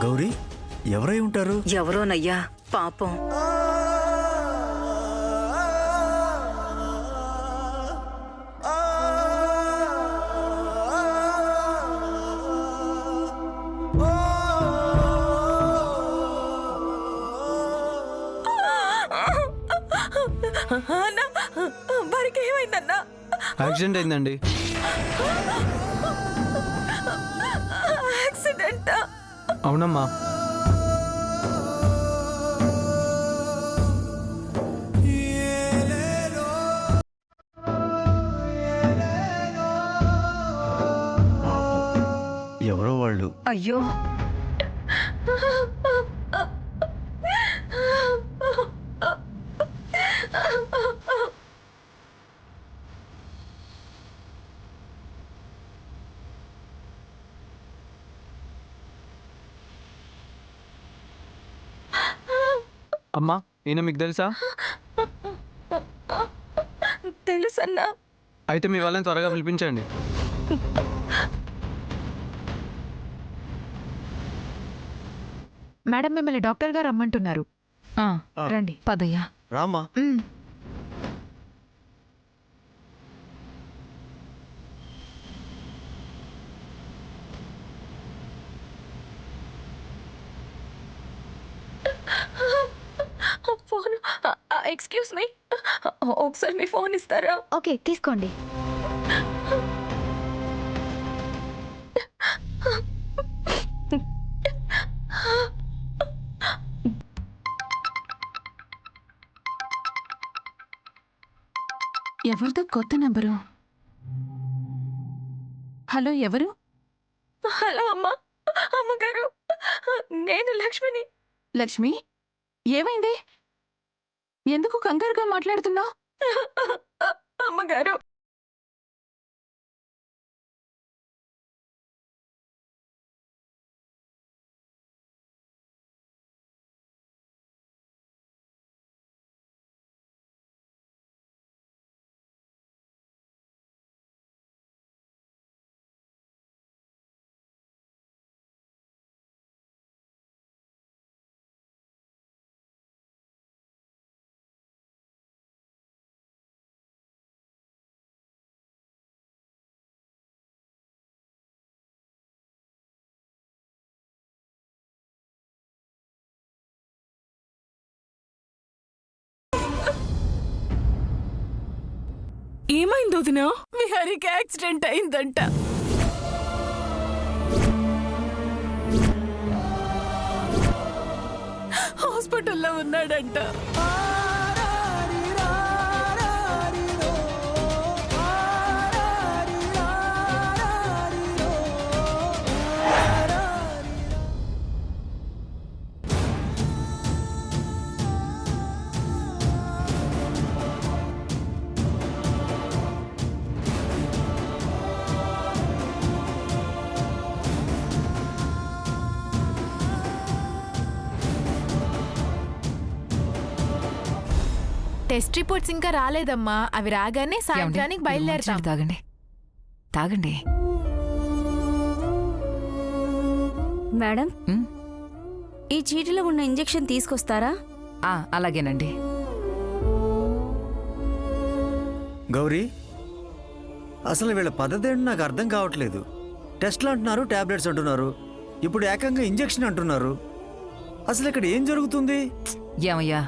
గౌరీ ఎవరై ఉంటారు? ఎవరోనయ్యా పాపం. వారికి ఏమైందన్నా? యాక్సిడెంట్ అయిందండి. యాక్సిడెంట్? అవునమ్మా. ఎవరో వాళ్ళు. అయ్యో అమ్మా, ఈయన మీకు తెలుసా? తెలుసన్నా. అయితే మీ వాళ్ళని త్వరగా పిలిపించండి. మేడం, మిమ్మల్ని డాక్టర్ గారు రమ్మంటున్నారు. రండి. పదయ్యా. రామ్మా. ఫోన్. ఎక్స్క్యూజ్ మీ, ఒకసారి మీ ఫోన్ ఇస్తారా? ఓకే, తీసుకోండి. ఎవరిదో కొత్త నెంబరు. హలో, ఎవరు? హలో అమ్మా. అమ్మగారు, నేను లక్ష్మిని. లక్ష్మి, ఏమైంది? ఎందుకు కంగారుగా మాట్లాడుతున్నావు? అమ్మగారు, ఏమైంది వదినా? విహారికి యాక్సిడెంట్ అయిందంట. హాస్పిటల్లో ఉన్నాడంట. టెస్ట్ రిపోర్ట్స్ ఇంకా రాలేదమ్మా. అవి రాగానే సాయంత్రానికి బయలుదేరుతాం. తాగండి తాగండి. మేడం, ఈ చీటిలో ఉన్న ఇంజెక్షన్ తీసుకొస్తారా? అలాగేనండి. గౌరీ, అసలు వీళ్ళ పద్ధతి ఏంటి నాకు అర్థం కావట్లేదు. టెస్ట్లు అంటున్నారు, టాబ్లెట్స్ అంటున్నారు, ఇప్పుడు ఏకంగా ఇంజెక్షన్ అంటున్నారు. అసలు ఇక్కడ ఏం జరుగుతుంది? ఏమయ్యా,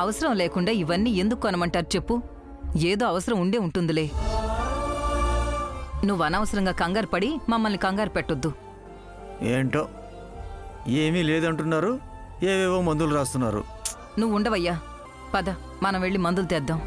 అవసరం లేకుండా ఇవన్నీ ఎందుకు కొనమంటారు చెప్పు? ఏదో అవసరం ఉండే ఉంటుందిలే. నువ్వు అనవసరంగా కంగారు పడి మమ్మల్ని కంగారు పెట్టొద్దు. ఏంటో ఏమీ లేదంటున్నారు, ఏవేవో మందులు రాస్తున్నారు. నువ్వు ఉండవయ్యా, పద మనం వెళ్ళి మందులు తెద్దాం.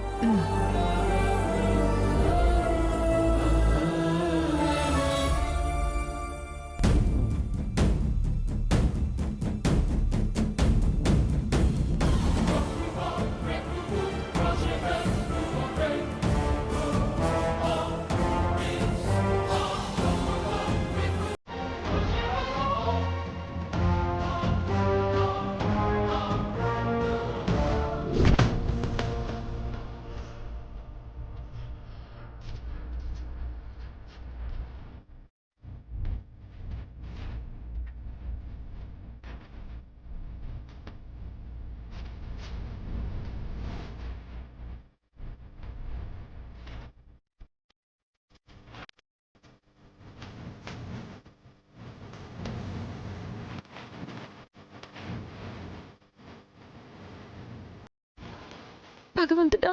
భగవంతుడా,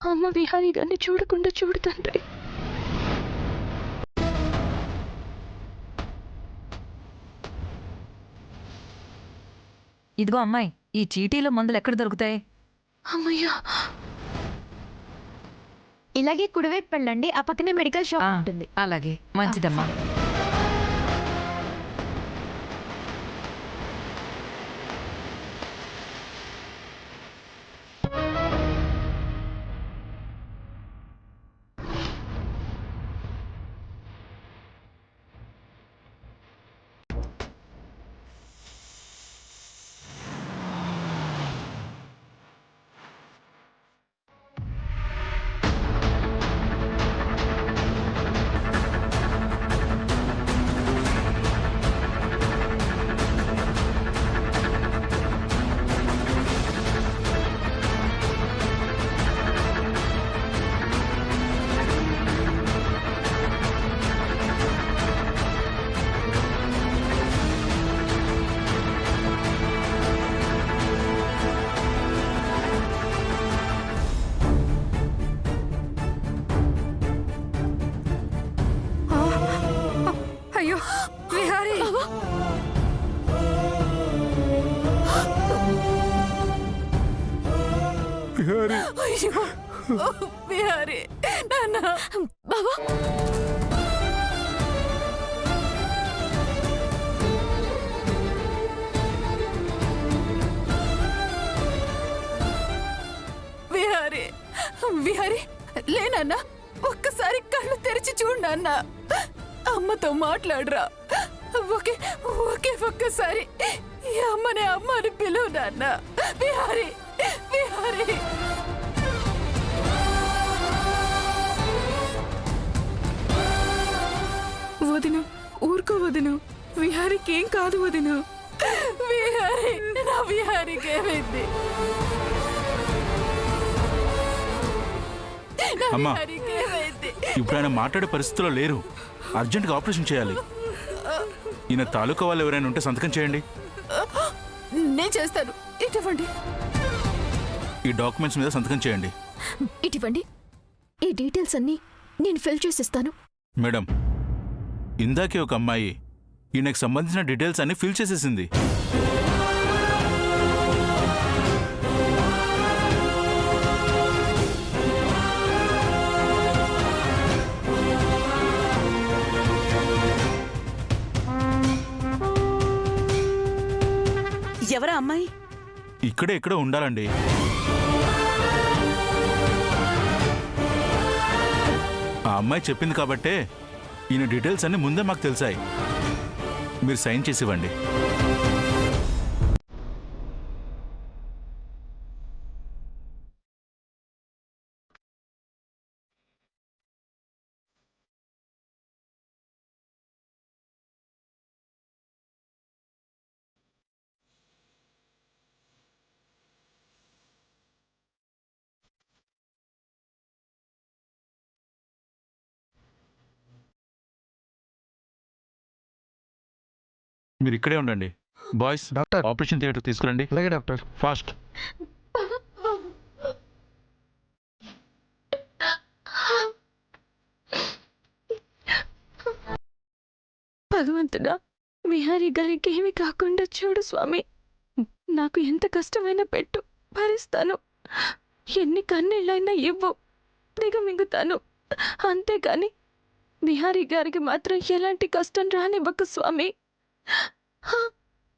అమ్మ విహారీ గారిని చూడకుండా చూడు తండ్రి. ఇదిగో అమ్మాయి, ఈ చీటీలో మందులు ఎక్కడ దొరుకుతాయి? అమ్మయ్యా, ఇలాగే కుడివైపు వెళ్ళండి, ఆ పక్కనే మెడికల్ షాప్ ఉంటుంది. అలాగే, మంచిదమ్మా. అయ్యో విహారీ, అయ్యో విహారీ, నాన్న, బాబా. విహారీ, విహారీ, లేనన్నా, ఒక్కసారి కళ్ళు తెరిచి చూడు నాన్న. అమ్మతో మాట్లాడరా. ఒక్కసారి ఈ అమ్మని పిలువు నాన్న. విహారీ, విహారీ. వదిను, ఊరుకో వదిను. విహారీకి ఏం కాదు వదిను. విహారీ, నా విహారీకి ఏమైంది? అమ్మా, ఇప్పుడు ఆయన మాట్లాడే పరిస్థితిలో లేరు. అర్జెంట్గా ఆపరేషన్ చేయాలి. ఈయన తాలూకా వాళ్ళు ఎవరైనా ఉంటే సంతకం చేయండి. నేను చేస్తాను. ఇటువంటి ఈ డాక్యుమెంట్స్ మీద సంతకం చేయండి. ఇటువంటి ఈ డీటెయిల్స్ అన్నీ నేను ఫిల్ చేసిస్తాను. మేడం, ఇందాకే ఒక అమ్మాయి ఈయనకు సంబంధించిన డీటెయిల్స్ అన్ని ఫిల్ చేసేసింది. ఎవరా అమ్మాయి? ఇక్కడే ఎక్కడో ఉండాలండి. ఆ అమ్మాయి చెప్పింది కాబట్టే ఈయన డీటెయిల్స్ అన్ని ముందే మాకు తెలిసాయి. మీరు సైన్ చేసి ఇవ్వండి. మీరు ఇక్కడే ఉండండి. బాయ్స్, డాక్టర్, ఆపరేషన్ థియేటర్ తీసుకురండి. అలాగే డాక్టర్. ఫాస్ట్. భగవంతుడా, విహారీ గారికి ఏమి కాకుండా చూడు స్వామి. నాకు ఎంత కష్టమైనా పెట్టు, భరిస్తాను. ఎన్ని కన్నీళ్ళైనా ఇవ్వు, దిగమింగుతాను. అంతేగాని విహారీ గారికి మాత్రం ఎలాంటి కష్టం రానివ్వకు స్వామి.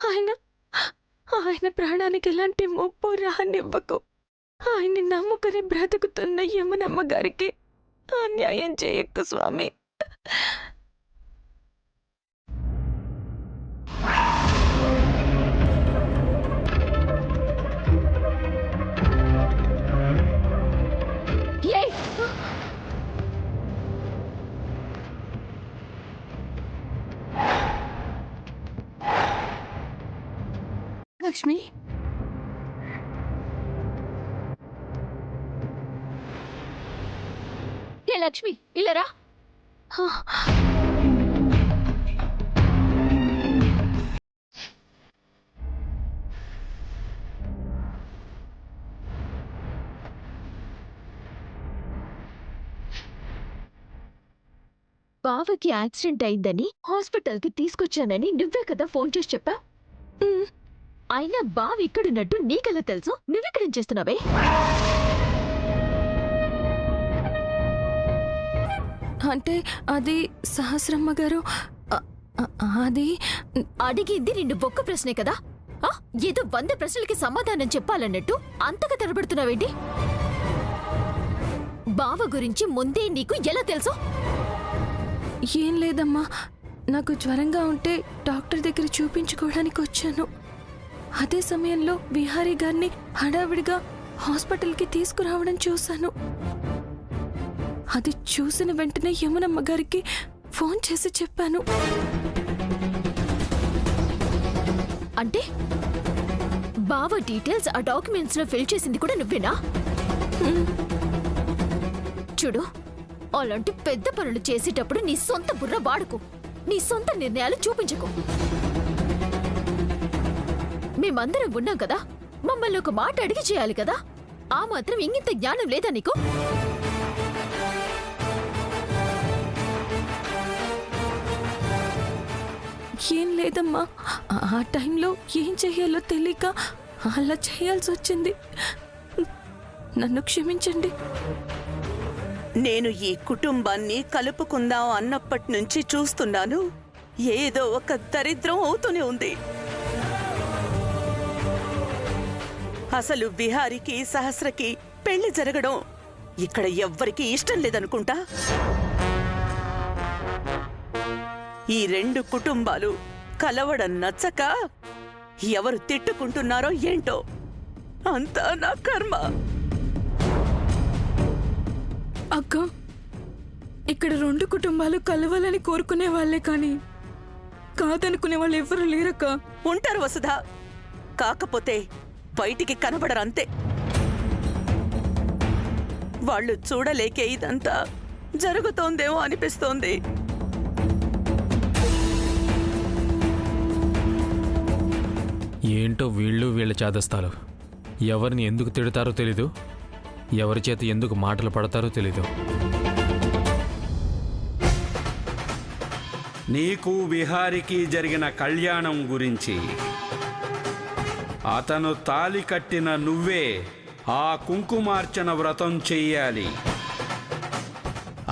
ఆయన ప్రాణానికి ఎలాంటి ముప్పు రానివ్వకు. ఆయన్ని నమ్ముకుని బ్రతుకుతున్న యమునమ్మ గారికి అన్యాయం చేయకు స్వామి. లక్ష్మి, ఏ లక్ష్మి, ఇల్లరా. బావకి యాక్సిడెంట్ అయిందని హాస్పిటల్కి తీసుకొచ్చానని నువ్వే కదా ఫోన్ చేసి చెప్పా అయినా బావ ఇక్కడున్నట్టు నీకెలా తెలుసు నువ్వెక్కడేం చేస్తున్నావే అంటే అది సహస్రమ్మ గారు అది అడిగింది నిన్ను ఒక్క ప్రశ్నే కదా ఆ, ఏదో 100 ప్రశ్నలకి సమాధానం చెప్పాలన్నట్టు అంతగా తడబడుతున్నావేంటి బావ గురించి ముందే నీకు ఎలా తెలుసు ఏం లేదమ్మా నాకు జ్వరంగా ఉంటే డాక్టర్ దగ్గర చూపించుకోవడానికి వచ్చాను అదే సమయంలో విహారీ గారిని హడావిడిగా హాస్పిటల్కి తీసుకురావడం చూశాను అది చూసిన వెంటనే యమునమ్మ గారికి ఫోన్ చేసి చెప్పాను అంటే బావ డీటెయిల్స్ ఆ డాక్యుమెంట్స్ లో ఫిల్ చేసింది కూడా నువ్వేనా చూడు అలాంటి పెద్ద పనులు చేసేటప్పుడు నీ సొంత బుర్ర వాడుకో నీ సొంత నిర్ణయాలు చూపించకు మేమందరం ఉన్నాం కదా మమ్మల్ని ఒక మాట అడిగి చేయాలి కదా ఆ మాత్రం ఇంగిత జ్ఞానం లేదా నీకు ఏం లేదమ్మా ఆ టైంలో ఏం చెయ్యాలో తెలియక అలా చేయాల్సి వచ్చింది నన్ను క్షమించండి నేను ఈ కుటుంబాన్ని కలుపుకుందాం అన్నప్పటి నుంచి చూస్తున్నాను ఏదో ఒక దరిద్రం అవుతూనే ఉంది అసలు విహారికి సహస్రకి పెళ్లి జరగడం ఇక్కడ ఎవ్వరికీ ఇష్టం లేదనుకుంటా ఈ 2 కుటుంబాలు కలవడం నచ్చక ఎవరు తిట్టుకుంటున్నారో ఏంటో అంతా నా కర్మ అక్క ఇక్కడ 2 కుటుంబాలు కలవాలని కోరుకునే వాళ్ళే కానీ కాదనుకునే వాళ్ళు ఎవరు లేరక్క ఉంటారు వసుధా కాకపోతే బయటికి కనబడరంతే వాళ్ళు చూడలేకే ఇదంతా జరుగుతోందేమో అనిపిస్తోంది ఏంటో వీళ్ళ చేదస్తాలు ఎవరిని ఎందుకు తిడతారో తెలీదు ఎవరి చేత ఎందుకు మాటలు పడతారో తెలీదు నీకు విహారికి జరిగిన కళ్యాణం గురించి అతను తాలి కట్టిన నువ్వే ఆ కుంకుమార్చన వ్రతం చెయ్యాలి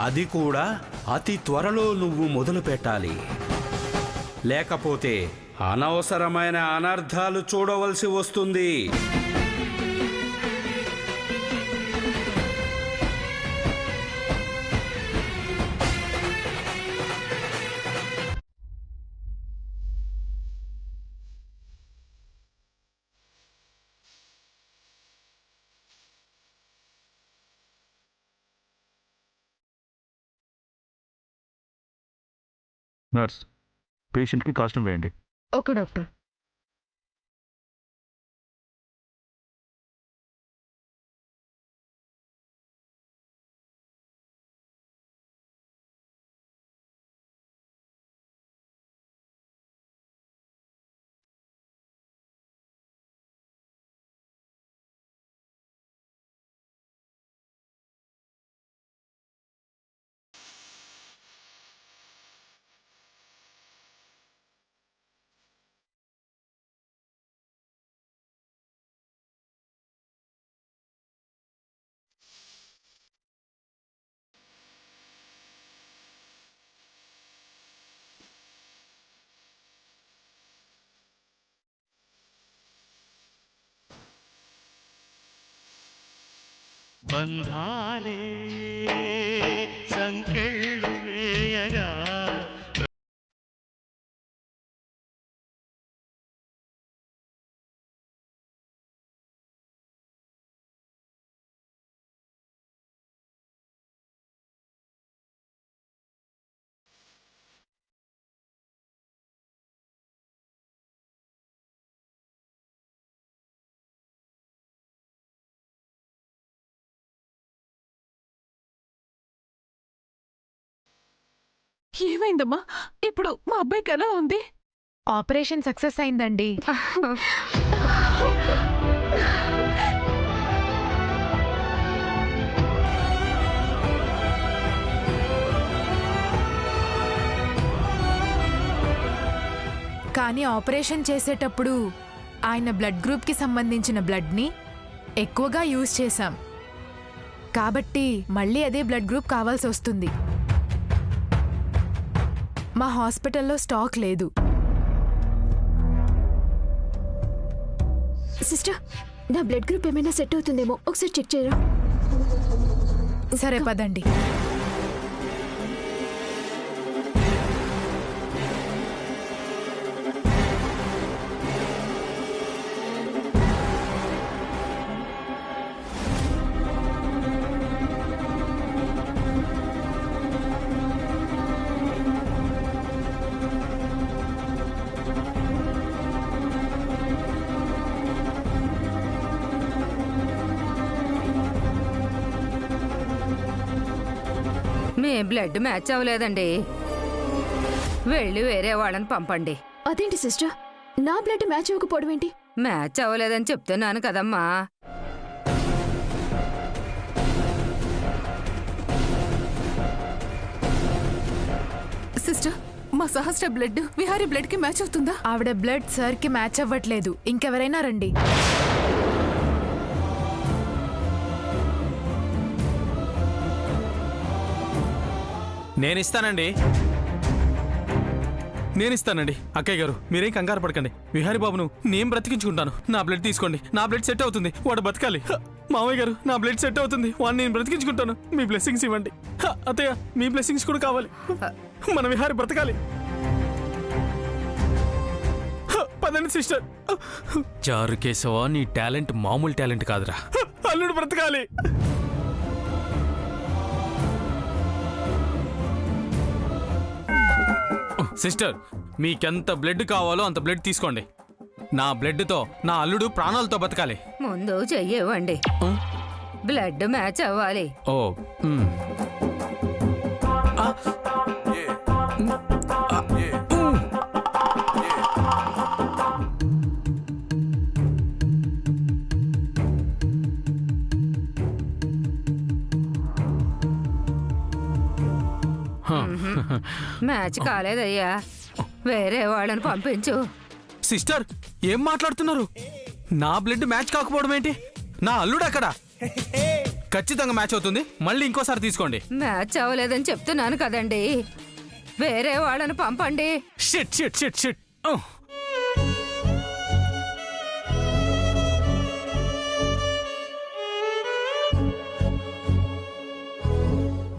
అది కూడా అతి త్వరలో నువ్వు మొదలు పెట్టాలి లేకపోతే అనవసరమైన అనర్థాలు చూడవలసి వస్తుంది నర్స్ పేషెంట్కి కాస్ట్యూమ్ వేయండి ఓకే డాక్టర్ బంధాలే సంకెళ్ళు వేయగా ఏమైందమ్మా ఇప్పుడు మా అబ్బాయికి ఎలా ఉంది ఆపరేషన్ సక్సెస్ అయిందండి కానీ ఆపరేషన్ చేసేటప్పుడు ఆయన బ్లడ్ గ్రూప్కి సంబంధించిన బ్లడ్ని ఎక్కువగా యూజ్ చేశాం. కాబట్టి మళ్ళీ అదే బ్లడ్ గ్రూప్ కావాల్సి వస్తుంది. మా హాస్పిటల్లో స్టాక్ లేదు. సిస్టర్, నా బ్లడ్ గ్రూప్ ఏమైనా సెట్ అవుతుందేమో ఒకసారి చెక్ చేయరా? సరే పదండి. మీ బ్లడ్ మ్యాచ్ అవ్వలేదండి. వెళ్ళి వేరే వాళ్ళని పంపండి. అదేంటి సిస్టర్, నా బ్లడ్ మ్యాచ్ అవ్వకపోవడం ఏంటి? మ్యాచ్ అవ్వలేదని చెప్తున్నాను కదమ్మా. సిస్టర్, మా సహస్ర బ్లడ్ విహారీ బ్లడ్ కి మ్యాచ్ అవుతుందా? ఆవిడ బ్లడ్ సార్ కి మ్యాచ్ అవ్వట్లేదు. ఇంకెవరైనా రండి. నేనిస్తానండి. అక్కయ్య గారు మీరేం కంగారు పడకండి. విహారీ బాబును నేను బ్రతికించుకుంటాను. నా బ్లడ్ తీసుకోండి. నా బ్లడ్ సెట్ అవుతుంది. వాడు బతకాలి. మామయ్య గారు నా బ్లడ్ సెట్ అవుతుంది. వాడిని నేను బ్రతికించుకుంటాను. మీ బ్లెస్సింగ్స్ ఇవ్వండి. అత్తయ్య మీ బ్లెస్సింగ్స్ కూడా కావాలి. మన విహారీ బ్రతకాలి. పదండి సిస్టర్. చారు కేశవ, నీ టాలెంట్ మామూలు టాలెంట్ కాదురా. అల్లుడు బ్రతకాలి. సిస్టర్, మీకెంత బ్లడ్ కావాలో అంత బ్లడ్ తీసుకోండి. నా బ్లడ్తో నా అల్లుడు ప్రాణాలతో బతకాలి. ముందు చెయ్యవండి. బ్లడ్ మ్యాచ్ అవ్వాలి. ఓ మ్యాచ్ కాలేదయ్యా. వేరే వాళ్ళని పంపించు. సిస్టర్, ఏం మాట్లాడుతున్నారు? నా బ్లడ్ మ్యాచ్ కాకపోవడం ఏంటి? నా అల్లుడు అక్కడ. ఖచ్చితంగా మ్యాచ్ అవుతుంది. మళ్ళీ ఇంకోసారి తీసుకోండి. మ్యాచ్ అవ్వలేదని చెప్తున్నాను కదండి. వేరే వాళ్ళని పంపండి. Shit shit shit shit.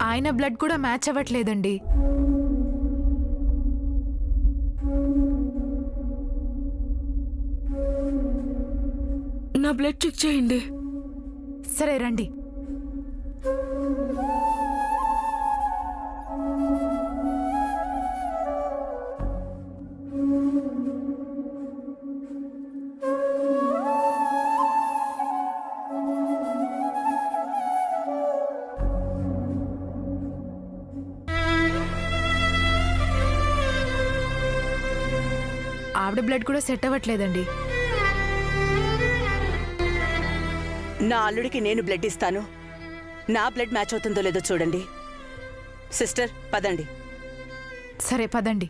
ఆయన బ్లడ్ కూడా మ్యాచ్ అవ్వట్లేదండి. నా బ్లడ్ చెక్ చేయండి. సరే రండి. ఆవిడ బ్లడ్ కూడా సెట్ అవ్వట్లేదండి. నా అల్లుడికి నేను బ్లడ్ ఇస్తాను. నా బ్లడ్ మ్యాచ్ అవుతుందో లేదో చూడండి. సిస్టర్, పదండి. సరే పదండి.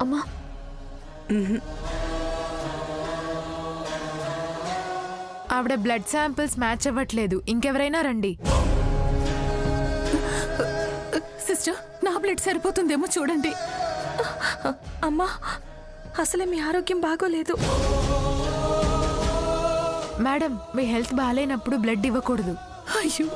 అమ్మా, ఆవిడ బ్లడ్ శాంపిల్స్ మ్యాచ్ అవ్వట్లేదు. ఇంకెవరైనా రండి. సిస్టర్, నా బ్లడ్ సరిపోతుందేమో చూడండి. అమ్మా, అసలే మీ ఆరోగ్యం బాగోలేదు. మేడం, మీ హెల్త్ బాగాలేనప్పుడు బ్లడ్ ఇవ్వకూడదు. అయ్యో,